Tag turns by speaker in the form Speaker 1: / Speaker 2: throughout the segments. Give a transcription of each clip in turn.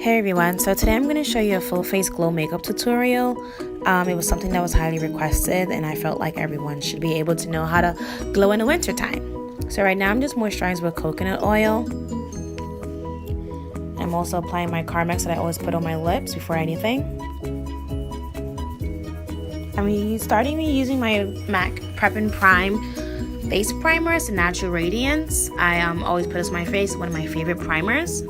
Speaker 1: Hey everyone, so today I'm going to show you a full face glow makeup tutorial. It was something that was highly requested and I felt like everyone should be able to know how to glow in the winter time. So right now I'm just moisturizing with coconut oil. I'm also applying my CARMEX that I always put on my lips before anything. I'm starting using my MAC PREP+PRIME face primer. It's a natural radiance. I always put this on my face. It's one of my favorite primers.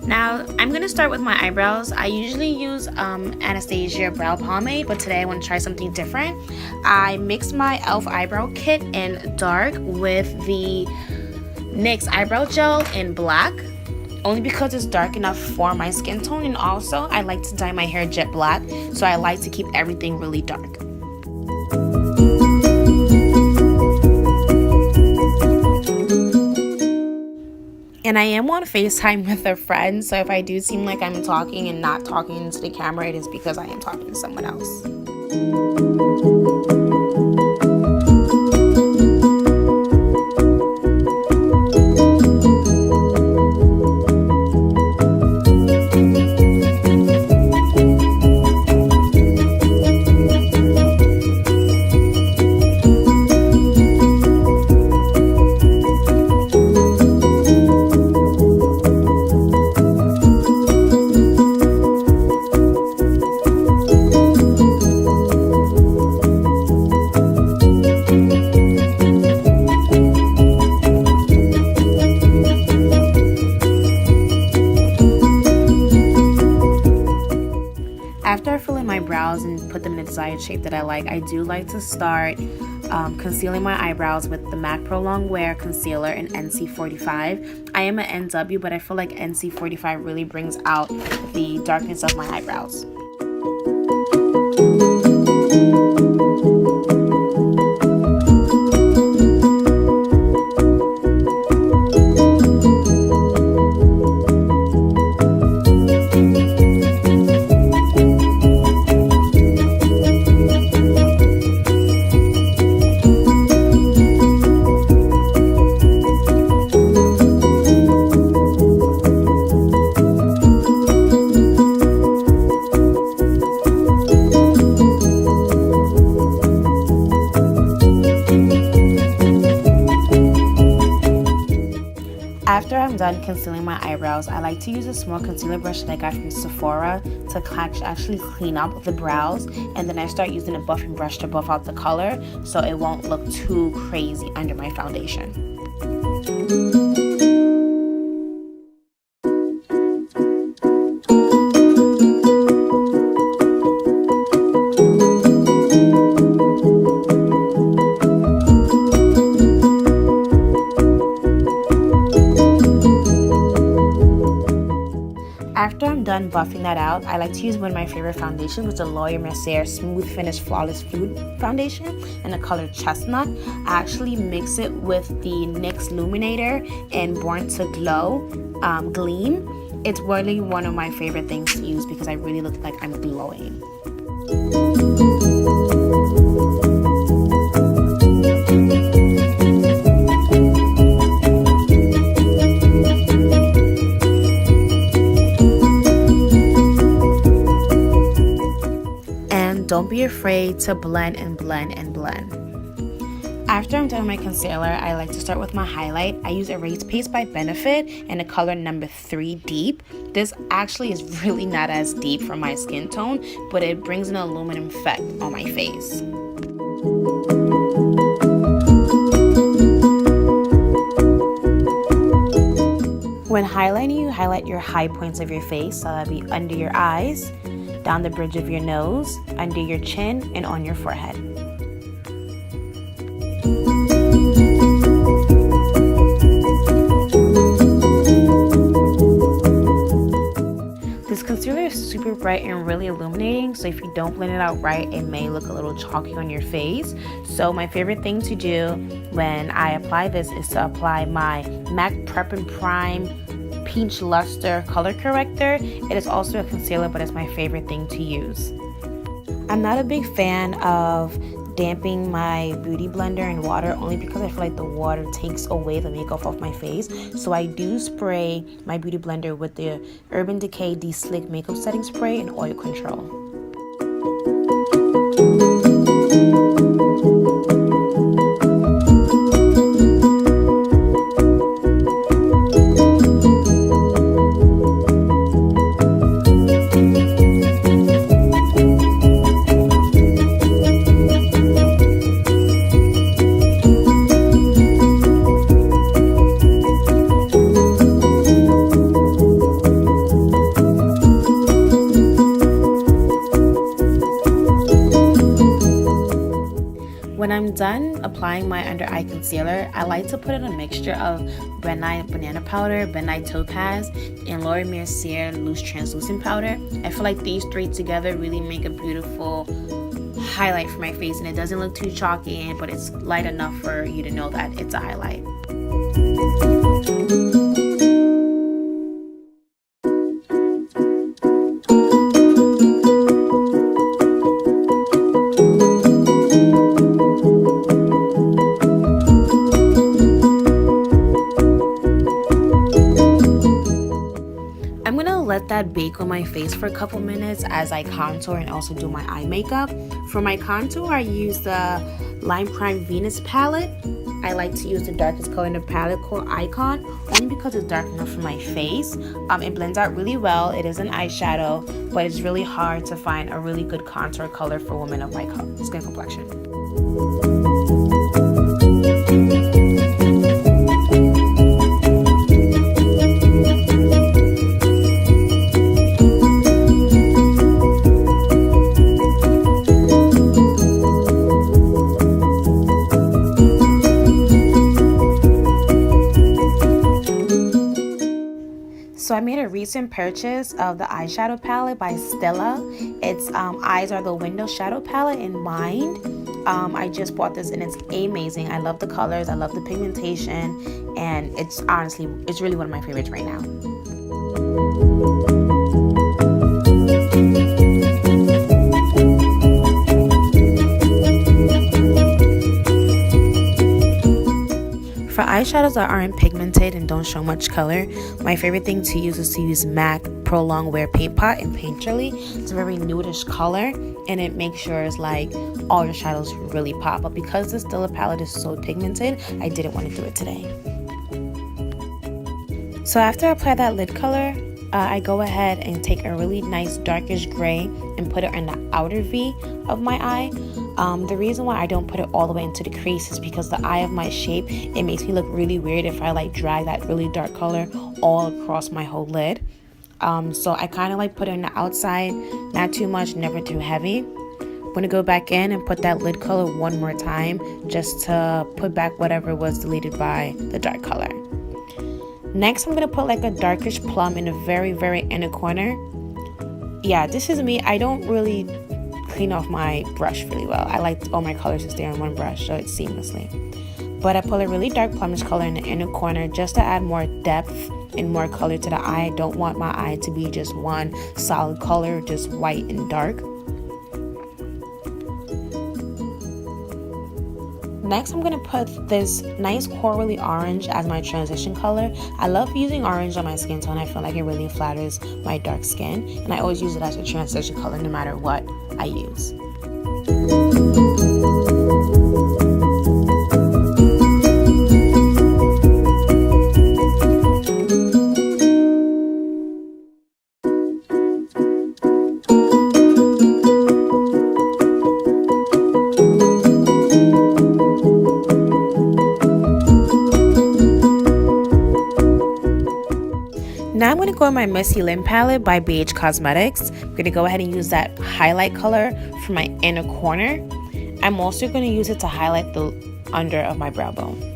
Speaker 1: Now, I'm going to start with my eyebrows. I usually use Anastasia brow pomade, but today I want to try something different. I mixed my e.l.f. eyebrow kit in dark with the NYX eyebrow gel in black, only because it's dark enough for my skin tone, and also I like to dye my hair jet black, so I like to keep everything really dark. And I am on FaceTime with a friend, so if I do seem like I'm talking and not talking into the camera, it is because I am talking to someone else. After I fill in my brows and put them in the desired shape that I like, I do like to start concealing my eyebrows with the MAC Prolong Wear Concealer in NC45. I am an NW, but I feel like NC45 really brings out the darkness of my eyebrows. After I'm done concealing my eyebrows, I like to use a small concealer brush that I got from Sephora to actually clean up the brows, and then I start using a buffing brush to buff out the color so it won't look too crazy under my foundation. After I'm done buffing that out, I like to use one of my favorite foundations, which is the MERCIER Smooth Finish Flawless Food Foundation in the color Chestnut. I actually mix it with the NYX Illuminator and Born to Glow Gleam. It's really one of my favorite things to use because I really look like I'm glowing. Don't be afraid to blend and blend and blend. After I'm done with my concealer, I like to start with my highlight. I use Erase Paste by BENFIT in the color number 3 Deep. This actually is really not as deep for my skin tone, but it brings an illuminating effect on my face. When highlighting, you highlight your high points of your face, so that'd be under your eyes, down the bridge of your nose, under your chin, and on your forehead. This concealer is super bright and really illuminating, so if you don't blend it out right, it may look a little chalky on your face. So my favorite thing to do when I apply this is to apply my MAC PREP+PRIME Peach Lustre color corrector. It is also a concealer, but it's my favorite thing to use. I'm not a big fan of damping my beauty blender in water only because I feel like the water takes away the makeup off my face. So I do spray my beauty blender with the Urban Decay De-Slick Makeup Setting Spray and Oil Control. When I'm done applying my under eye concealer, I like to put in a mixture of Benai Banana Powder, Benai Topaz, and L'Oreal Mercier Loose Translucent Powder. I feel like these three together really make a beautiful highlight for my face, and it doesn't look too chalky, but it's light enough for you to know that it's a highlight. Let that bake on my face for a couple minutes as I contour and also do my eye makeup. For my contour, I use the Lime Prime Venus palette. I like to use the darkest color in the palette called Icon, only because it's dark enough for my face. It blends out really well. It is an eyeshadow, but it's really hard to find a really good contour color for women of my skin complexion. So I made a recent purchase of the eyeshadow palette by STILA. It's Eyes Are the Window Shadow Palette in Mind. I just bought this and it's amazing. I love the colors, I love the pigmentation, and it's really one of my favorites right now. For eyeshadows that aren't pigmented and don't show much color, my favorite thing to use is to use MAC Prolong Wear Paint Pot in Painterly. It's a very nudish color and it makes sure it's like all your shadows really pop. But because the STILA palette is so pigmented, I didn't want to do it today. So after I apply that lid color, I go ahead and take a really nice darkish gray and put it in the outer V of my eye. The reason why I don't put it all the way into the crease is because the eye of my shape, it makes me look really weird if I like drag that really dark color all across my whole lid. So I kind of like put it on the outside, not too much, never too heavy. I'm going to go back in and put that lid color one more time just to put back whatever was deleted by the dark color. Next, I'm going to put like a darkish plum in the very, very inner corner. Yeah, this is me. I don't really clean off my brush really well. I like all my colors to stay on one brush so it's seamlessly. But I put a really dark plumish color in the inner corner just to add more depth and more color to the eye. I don't want my eye to be just one solid color, just white and dark. Next, I'm going to put this nice corally orange as my transition color. I love using orange on my skin tone. I feel like it really flatters my dark skin. And I always use it as a transition color no matter what I use. Now I'm going to go on my Missy LYNN palette by BH Cosmetics. I'm going to go ahead and use that highlight color for my inner corner. I'm also going to use it to highlight the under of my brow bone.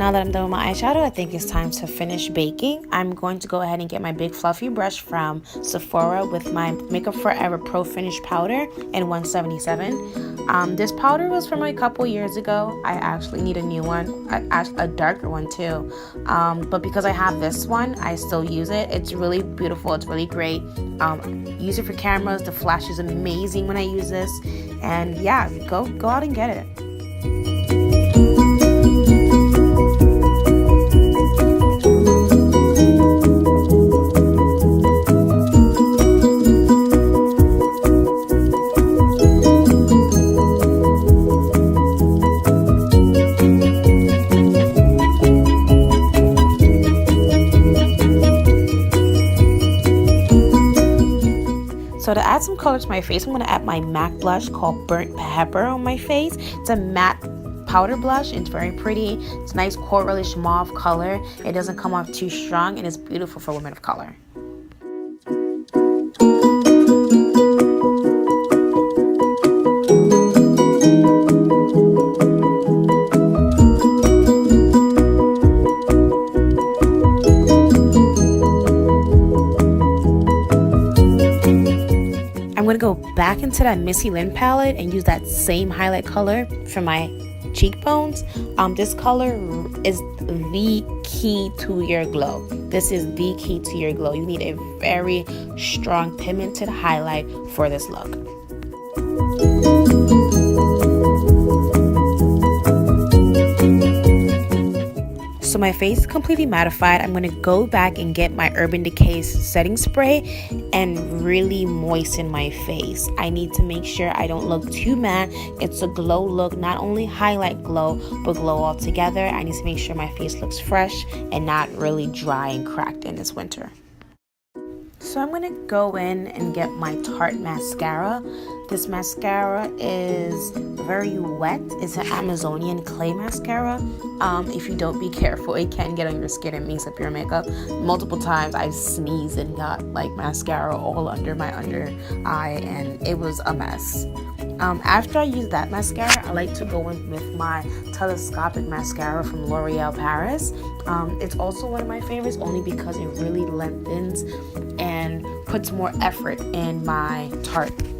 Speaker 1: now that I'm done with my eyeshadow, I think it's time to finish baking. I'm going to go ahead and get my big fluffy brush from Sephora with my Makeup Forever Pro Finish Powder in 177. This powder was from a couple years ago. I actually need a new one, a darker one too. But because I have this one, I still use it. It's really beautiful. It's really great. Use it for cameras. The flash is amazing when I use this. And yeah, go out and get it. So to add some color to my face, I'm going to add my MAC blush called Burnt Pepper on my face. It's a matte powder blush. It's very pretty. It's a nice coralish mauve color. It doesn't come off too strong and it's beautiful for women of color. I'm going to go back into that Missy LYNN palette and use that same highlight color for my cheekbones. This color is the key to your glow. This is the key to your glow. You need a very strong pigmented highlight for this look. So my face is completely mattified. I'm going to go back and get my Urban Decay setting spray and really moisten my face. I need to make sure I don't look too matte. It's a glow look, not only highlight glow, but glow all together. I need to make sure my face looks fresh and not really dry and cracked in this winter. So I'm going to go in and get my Tarte mascara. This mascara is very wet. It's an Amazonian clay mascara. If you don't be careful, it can get on your skin and mess up your makeup. Multiple times I've sneezed and got like mascara all under my under eye and it was a mess. After I use that mascara, I like to go in with my Telescopic mascara from L'Oreal Paris. It's also one of my favorites only because it really lengthens and puts more effort in my Tarte.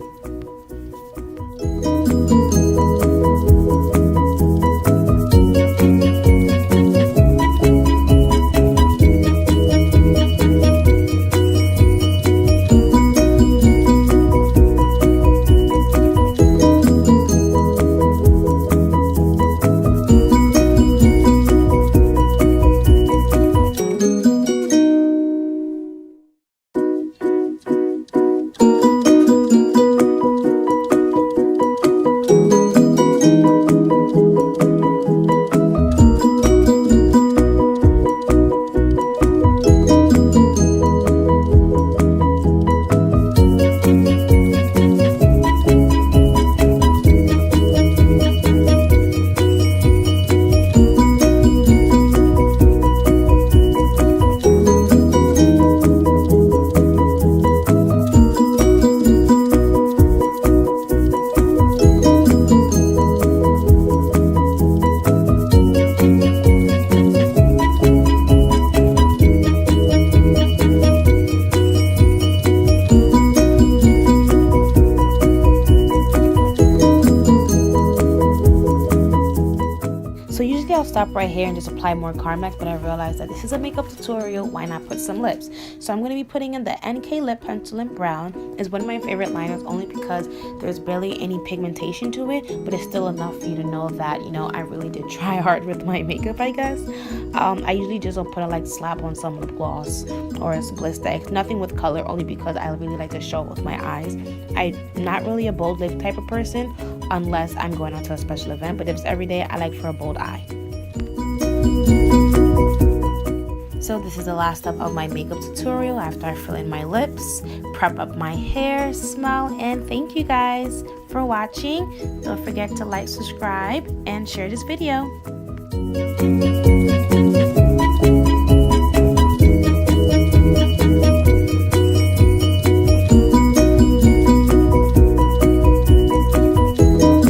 Speaker 1: I'll stop right here and just apply more CARMEX, but I realized that this is a makeup tutorial, why not put some lips? So I'm going to be putting in the NK Lip Pencil in Brown. It's one of my favorite liners only because there's barely any pigmentation to it, but it's still enough for you to know that, you know, I really did try hard with my makeup, I guess. I usually just will put a like slap on some lip gloss or a split stick, nothing with color, only because I really like to show it with my eyes. I'm not really a bold lip type of person unless I'm going out to a special event, but if it's every day, I like for a bold eye. So this is the last step of my makeup tutorial after I fill in my lips, prep up my hair, smile, and thank you guys for watching. Don't forget to like, subscribe, and share this video.